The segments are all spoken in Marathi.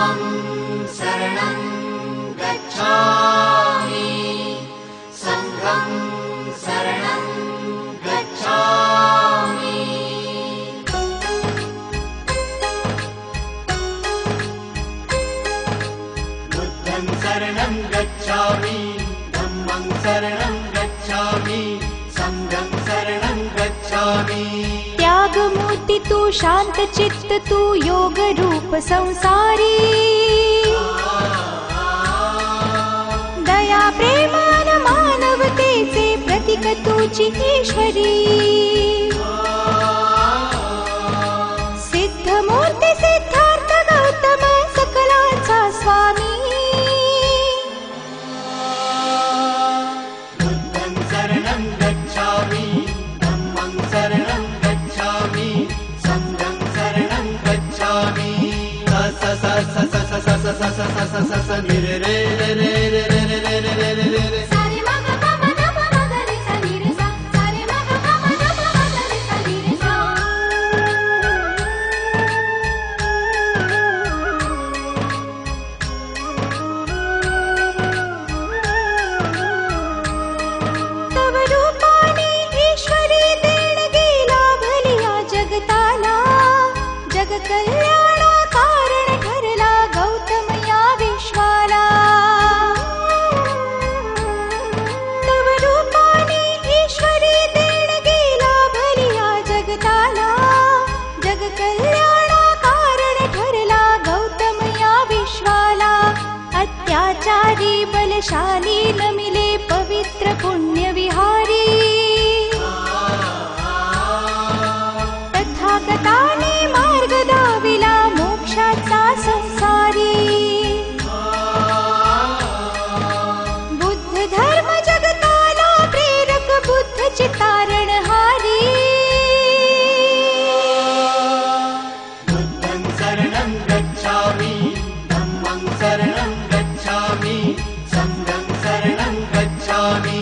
धम्मं शरणं गच्छामि संघं शरणं गच्छामि बुद्धं शरणं गच्छामि धम्मं शरणं गच्छामि संघं शरणं गच्छामि। त्याग मूर्ति तू शांत चित्त तू योग रूप संसारी दया प्रेमान मानवतेचे प्रतीक तुझी ईश्वरी सिद्ध मूर्ती सिद्धार्थ गौतम सकलांचा स्वामी बुद्धं शरणं गच्छामि धम्मं शरणं गच्छामि संघं शरणं गच्छामि। स स स स स स स स स स स स नि रे रे रे रे रे रे रे रे रे रे रे रे सारे मग पम द प म ग रे सा नि रे सा सारे मग पम द प म ग रे सा नि रे सा। तव रूपाने ईश्वरी देणगी लाभलिया जगताला जग कल्याणा कारण ठरला गौतम या विश्वाला। तव रूपाने ईश्वरी देणगी लाभलिया जगताला जग कल्याणा कारण ठरला गौतम या विश्वाला। अत्याचारी बलशाली नमिले पवित्र पुण्य विहारी तथागताने मार्ग दाविला मोक्षाचा संसारी। बुद्ध धर्म जगताला प्रेरक बुद्ध चितारणहारी बुद्धं शरणं गच्छामि धम्मं शरणं गच्छामि संघं शरणं गच्छामि।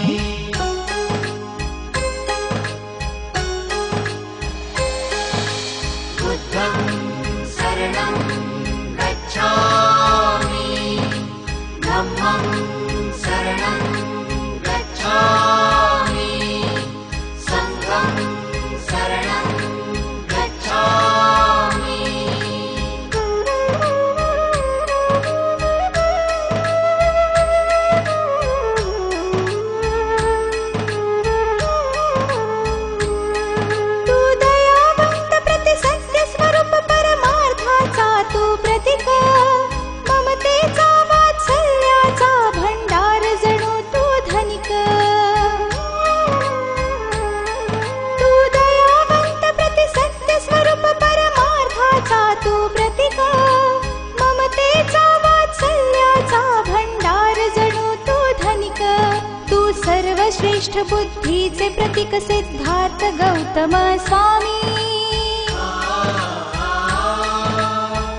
बुद्धं शरणं गच्छामि धम्मं शरणं गच्छामि संघं शरणं गच्छामि। तू दयावंत प्रति सत्य स्वरूप परमार्थाचा तू प्रतीक ममतेचा वात्सल्याचा भंडार जणू तू धनिक। तू दयावंत प्रति सत्य स्वरूप परमार्थाचा तू प्रतीक ममतेचा वात्सल्याचा भंडार जणू तू धनिक। तू सर्वश्रेष्ठ बुद्धीचे प्रतीक सिद्धार्थ गौतम स्वामी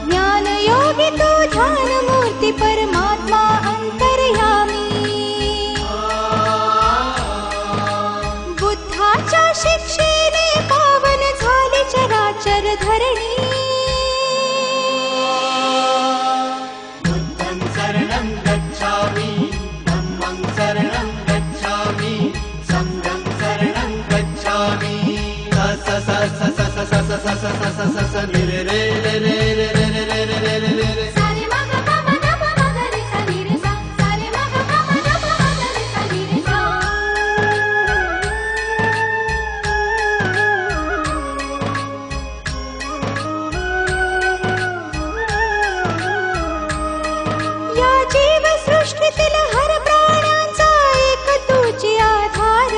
ज्ञान योगी तू ध्यान मूर्ती परमात्मा अंतर्यामी। बुद्धाच्या शिक्षेने पावन झाली चराचर धरणी बुद्धं शरणं गच्छामि धम्मं शरणं गच्छामि संघं शरणं गच्छामि। स स स स स स स स स स स स नि रे रे रे रे रे रे रे रे रे रे रे। सारे मग पम द प म ग रे सा नि रे सा सारे मग पम द प म ग रे सा नि रे सा। या जीव सृष्टीतील हर प्राण्यांचा एक तुझी आधार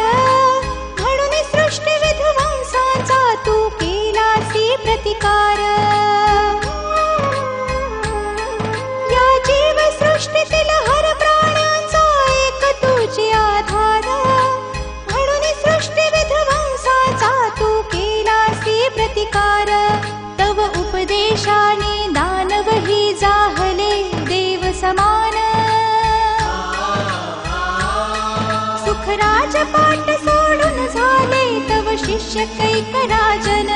म्हणून सृष्टी विध्वंसाचा तू केलासी प्रतिकार। या जीव सृष्टीतील हर प्राण्यांचा एक तुझी आधार म्हणून सृष्टी विध्वंसाचा तू केलासी प्रतिकार। तव उपदेशाने दानवही जाहले देव समान सुख राजपाट सोडून झाले तव शिष्य कैक राजन।